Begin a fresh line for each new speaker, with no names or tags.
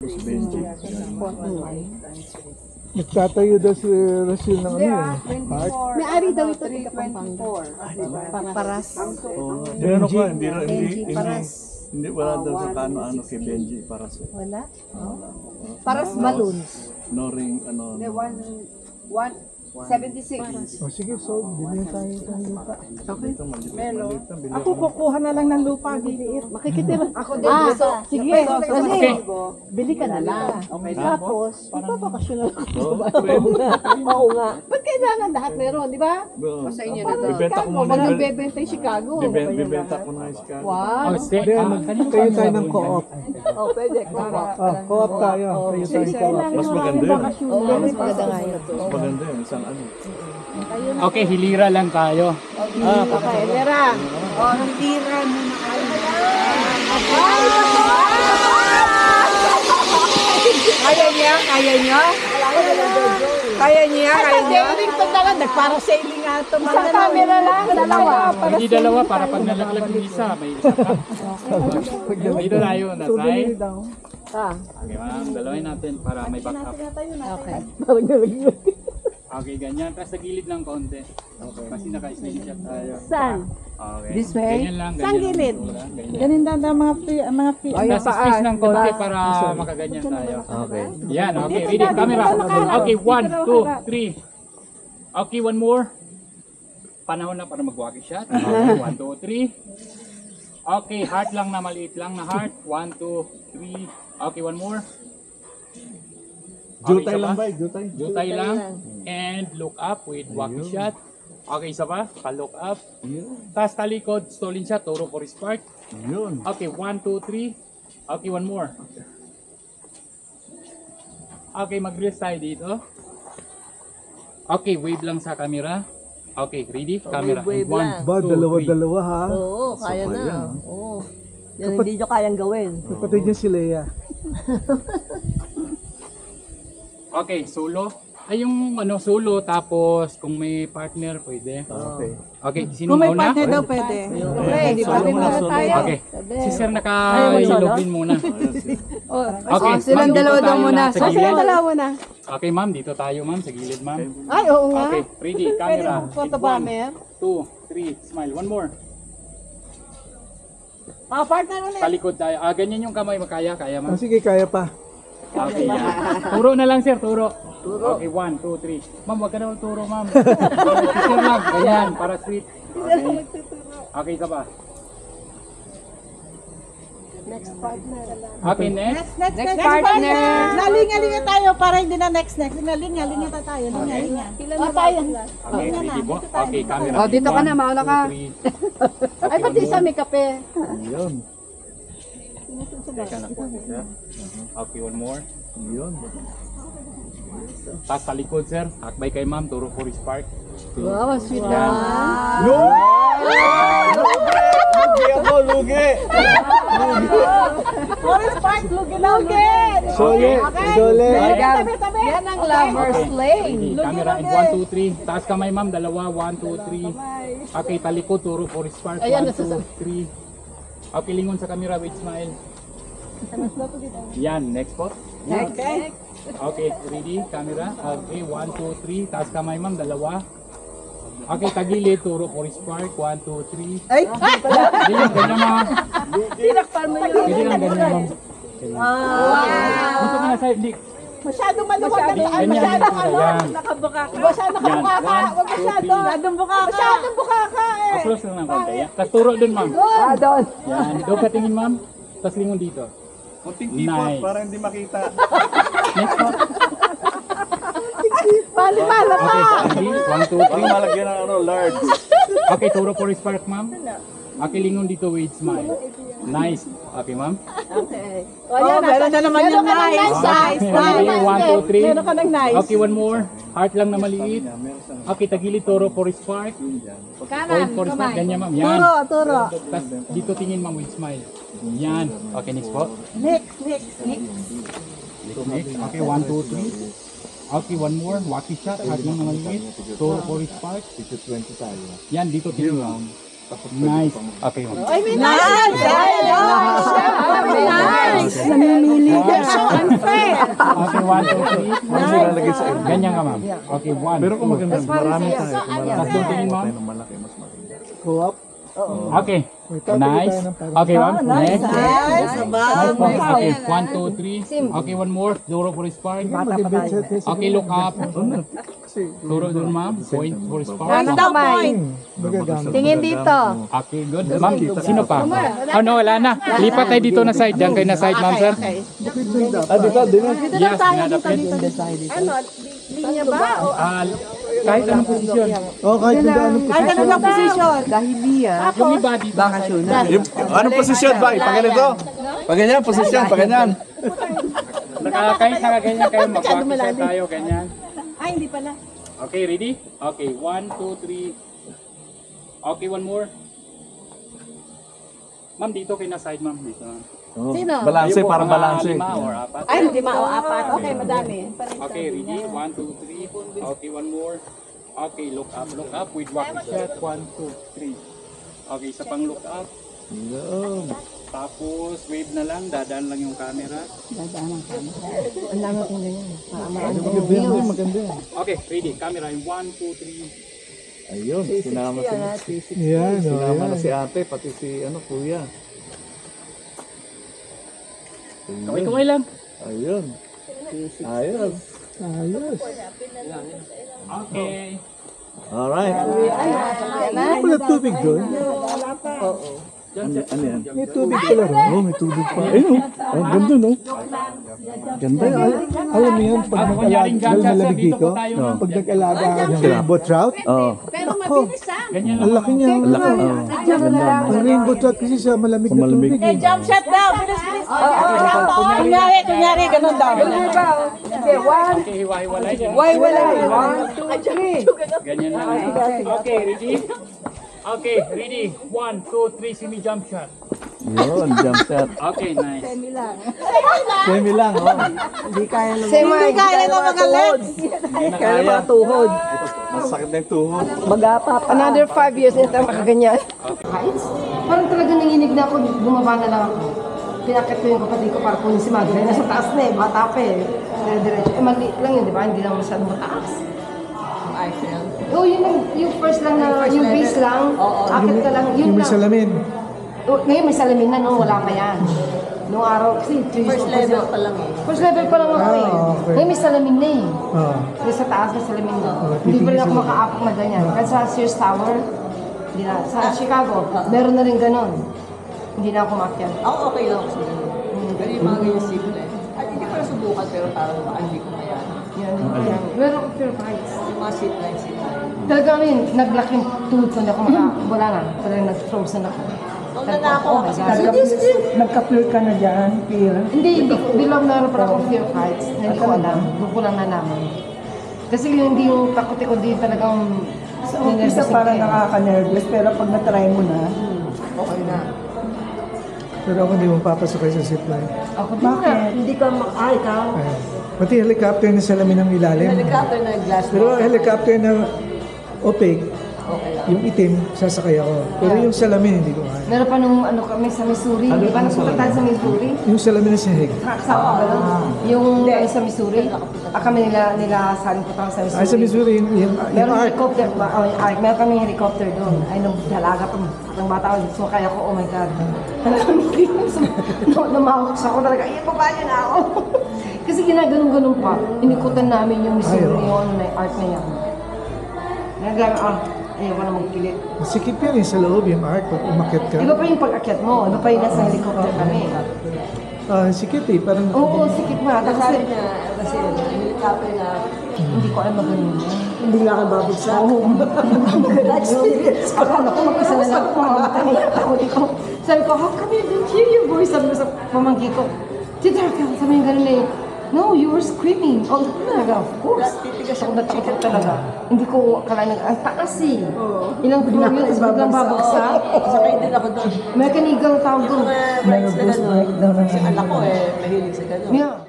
Tapos Benji.
Nagtatayo daw si Rachel ng ano eh.
May-ari daw ito sa Pampanga. Paras.
Ano ka,
Benji Paras.
hindi wala daw sa kano-ano kay Benji para sa
Wala? Paras balloons.
no ring, ano.
76.
O sige, so, bigyan tayo ng lupa.
Ito, maliit lang, bilhin.
Ako kukuha na lang ng lupa, giliit.
Makikitira.
Ako din gusto.
Sige.
Okay.
Bili ka na lang. Okay. Tapos, ipapakasyon na lang.
Oo nga.
Ba't kailangan lahat meron, di ba?
Sa inyo na to.
Bibenta ko
Kamo,
muna.
magbebenta yung Chicago.
Bibenta ko na yung Chicago.
Wow.
Tayo tayo ng co-op.
Oh, pwede.
Co-op tayo. Tayo tayo co-op.
Mas maganda yun.
Mas maganda nga yun.
Mas maganda yun. Isang ano.
Okay, hilira lang tayo.
Okay, Vera.
Oh, ang tira mo na kayo. Kaya niya? Kaya niya? Kaya niya? Kaya niya?
Sailing to na lang. Nagpara sailing nga ito.
Isang camera lang, dalawa.
Hindi dalawa para pag nalaglag yung isa, may isa pa. Dito tayo, nasay. Okay, ma'am, dalawin natin para may backup.
Okay.
Okay, ganyan. Tapos sa gilid ng konti. Okay. Kasi naka-slingshot tayo.
Saan?
Okay.
This way?
Ganyan lang.
Saan
Ganyan
gilid?
ang itsura, ganyan.
Ganun daw mga free.
Tapos space ng konti para makaganyan tayo. Okay. Yan, okay. Ready, camera. Okay, 1, 2, 3. Okay, one more. Panahon na para mag-walkie shot. Okay, 1, 2, 3. Okay, heart lang na maliit lang na heart. 1, 2, 3. Okay, one more.
Jutay
isa
lang
pa?
ba? Jutay.
Jutay lang. And look up with walkie shot. Okay, isa pa. Pa-look up. Tapos talikod, stolen shot, turo for spark.
Yun.
Okay, 1, 2, 3. Okay, one more. Okay, mag-release tayo dito. Okay, wave lang sa camera. Okay, ready? Camera.
wave lang.
Ba, dalawa-dalawa ha.
Oo, kaya na. Oo. Yan hindi nyo kayang gawin.
Kapatid niya si Leia.
Okay, solo. Ay, yung ano, solo, tapos kung may partner, pwede.
Okay.
Okay, sino
Kung may
mauna?
partner daw pwede.
Okay, di ba?
Solo muna, solo muna.
Okay, si Sir naka-ilogin muna. Okay,
silang
ma'am,
dalawa
dito
daw
tayo
muna.
na sa
Saan sila
gilid.
dalawa na?
Okay, ma'am, dito tayo, ma'am, sa gilid, ma'am.
Ay, oo nga.
Okay, ready, camera.
Photo
In
bomber.
1, 2, 3, smile. One more.
Partner ulit.
Talikod tayo. Ganyan yung kamay, makaya, kaya, ma'am.
Sige, kaya pa.
Okay, yan. Turo na lang, sir, turo. Okay, 1, 2, 3. Ma'am, wag ka na magturo, ma'am. Sir lang, ganyan, para sweet. Okay. Okay, isa pa.
Next partner.
Okay, next.
Next
partner.
Nalinga-linga tayo para hindi na next. Nalinga-linga tayo. Linga-linga.
Ah, tayo.
Okay, ready po. Okay, camera.
Oh, dito ka na, mauna ka.
2, 3.
Ay, pati isa may kape.
Yun.
Teka lang po, sir. Okay, one more.
Yun.
Tapos sa likod, sir. Hakbay kay ma'am, turo for spark.
Wow, sweet
Yan.
naman.
Lugi ako, lugi!
Forest Park, lugi-lugi.
Sole, Sole.
Tabi-tabi.
Yan ang lover's lane.
Okay, camera in 1, 2, 3. Taas kamay ma'am, dalawa. 1, 2, 3. Okay, talikod, turo for spark. 1,
Ayan,
2, 3. Okay, lingon sa camera with smile. Yan, next po.
Okay.
Okay, ready, camera. Okay, 1, 2, 3. Taas kamay ma'am, dalawa. Okay, tagilid, turo for spark. 1, 2, 3.
Ay!
Hindi lang, ganyan ma'am.
Tinakpan mo yun.
Hindi lang, ganyan ma'am. Gusto ko na sa'yo, hindi.
Masyadong maluwag ang saan.
Ganyan,
Masyadong
ganyan. Yan.
nakabuka ka. Masyadong nakabuka ka.
Yan.
Huwag masyado. Masyadong buka ka. Masyadong buka ka eh.
Close lang ng konti. Yan. Tapos turo dun ma'am.
Doon.
Yan, doon ka tingin ma'am. Tapos lingon dito.
Kunting tipot
Nice.
para hindi makita.
Next po.
Pali-pala ka.
Okay, ready? 1, 2,
Para malagyan ng ano, large.
3. Okay, turo for spark ma'am. Okay, lingon dito with smile. Nice. Okay ma'am.
Okay. O yan, meron na naman yung nice.
Okay,
Nice.
1, 2, 3.
Meron ka ng nice.
Okay, one more. Heart lang na maliit. Okay, tagilid, turo for spark. Point for spark. Ganyan ma'am. Yan.
Turo, turo.
Tapos dito tingin ma'am with smile. Yan. Okay, next po.
Next.
Next. Okay, 1, 2, 3. Okay, one more. Walkie shot. Heart lang na maliit. Turo for spark. Yan, dito tingin ma'am. Nice. Okay ma'am.
Nice. Nice. Namimili ka.
1, 2, 3. Ganyan ka, ma'am. Okay, 1,
Pero kung maganda, marami tayo.
Tapos yung tingin, ma'am.
Malaki, mas malaki.
Co-op.
Okay. Nice. Okay, ma'am. Next. Nice po. Okay, 1, 2, 3. Okay, one more. Zero for spark. Okay, look up. Turo doon, ma'am. Point for spark.
Daw point. Tingin dito.
Okay, good. Ma'am, sino pa? Oh, no, wala na. Lipat tayo dito na side. Diyan kayo na side, ma'am, sir.
Dito, dito.
Yes, dinadapit.
Ano, linya ba? O
Kahit anong posisyon.
Oh, kahit hindi anong
Kahit ano lang position.
Yung iba dito.
Anong posisyon ba? Pag ganito? Pag ganyan, posisyon, pag ganyan.
Kahit nakaganyan kayo, mag-practice tayo, ganyan.
Ay, hindi pala.
Okay, ready? Okay, 1, 2, 3. Okay, one more. Ma'am, dito kayo na side, ma'am. Dito.
Sino?
Balanse,
Ayun po,
parang
mga
balanse.
5 or 4.
Ay, 5 o 4. Okay, madami.
Okay, ready? 1, 2, 3. Okay, one more. Okay, look up with walking shot. 1, 2, 3. Okay, isa pang look up. Tapos wave na lang, dadaan lang yung camera.
maganda.
Okay, ready? Camera in 1, 2, 3.
Ayun, sinama
Yan,
sinama na si ate, pati si kuya.
Kaway lang.
Ayun. Ayos.
Ayos.
Okay.
Alright.
Ano pala tubig doon?
Ano yan?
May tubig pala rin.
Oh, may tubig pa. Ayun, oh. Ang ganda, no? Ganda yan.
Alam mo yan, pag
kunyaring
nag-alaga,
gotcha,
malamig
dito
dito,
po tayo, no?
pag nag-alaga ka ng rainbow trout,
Oo.
Pero mabilis ah.
Ganyan
ang
lang.
laki niya. Ang rainbow trout kasi sa malamig na
malamig.
tubig. eh.
Jump shot daw. Bilis, bilis. Kunyari, ganun daw.
Okay, hiwa-hiwalay. Ganyan. Ganyan lang. Okay, ready? Okay, ready? 1, 2, 3, semi jump shot.
Yun, jump shot.
Okay, nice.
Semi lang, oh.
Hindi kaya ng mga legs.
Kaya mga tuhod. Masakit na yung tuhod.
Another 5 years na tayo makaganyan. Parang talaga nanginig na ako, bumaba na lang ako. Pinakit ko yung kapatid ko para kunin si Madre. Nasa taas na eh, bata pa eh. Diretso. Eh, maliit lang yun, di ba? Hindi lang masyadong mataas. Oo, yung first lang na, yung base lang. Akit ka lang, yun
Yung may
lang.
salamin.
Ngayon may salamin na, no? Wala pa yan. Noong araw, kasi first level pa lang eh. First level pa lang ako eh.
okay.
Ngayon may salamin na eh.
Oh.
Kasi sa taas may salamin na. Hindi pa rin ako makaapok na ganyan. Kasi sa Sears Tower, hindi na. Sa Chicago, meron na rin ganon. Hindi na ako makyat.
Ako okay lang ako sa ganun. Pero yung mga ganyan simple. At hindi ko na subukan pero parang baka hindi ko kaya.
Yan. Meron ko pure fights.
Yung mga sit line.
Talaga ngayon, nag-lock yung tuhod ko, hindi ako wala na. Talagang nag-frozen ako.
Noon na ako kasi
Nagka-pure ka na dyan, pure.
Hindi, bilang meron pa akong fear fights na hindi ko alam. Doon ko lang nalaman. Kasi hindi yung takot ko din talagang
Sa umpisa parang nakaka-nervous, pero pag na-try mo na,
okay na.
Pero ako hindi mo papasok kayo sa zipline.
Ako din na.
hindi ka ikaw.
Ayun. Pati helicopter na salamin ng ilalim.
Helicopter na glass
Pero helicopter na opaque,
okay lang.
yung itim, sasakay ako. Pero yung salamin, hindi ko kaya.
Meron pa nung ano kami sa Missouri. Di ba napunta tayo sa Missouri?
Yung salamin na sahig.
Kasama ko gano'n. Yung sa Missouri. Kami nila saan ko sa Missouri.
Ay, sa Missouri, yung
Meron
art.
helicopter ba? Oh, yung art. Meron kami helicopter doon. Ay, nung dalaga pa. Ng bata ko, sumakay ako, oh my God. Talagang hindi namahok siya ako talaga. Ay, baba niyo na ako. Kasi ginaganon-ganon pa. Inikutan namin yung Missouri, yung ano na, art na yan. Naglaga, ayoko na magpilit.
Sikip yan sa loob, yung art, pag umakyat ka.
Iba pa yung pag-akyat mo. Iba pa yung nasa helicopter kami.
Sikip eh, parang...
Oo, sikip nga.
Sabi
Kasi
na, kasi helicopter na,
hindi ko alam maganon.
Hindi nga ka babagsak.
Akala ko mag-isa na lang ako mamamatay na yung takot ko. Sabi ko, how come you didn't hear your voice? Sabi ko sa pamangkin ko, Tita Raquel, sabi yung ganun eh, no, you were screaming. Oh, talaga, of course.
titigas
Ako natakot talaga. Hindi ko kalain, ang taas eh. Ilang floor yun, tapos biglang babagsak.
sakay din ako doon.
Mechanical tawag doon.
Mga rides na gano'n. Kasi anak ko mahilig sa gano'n.
Yeah.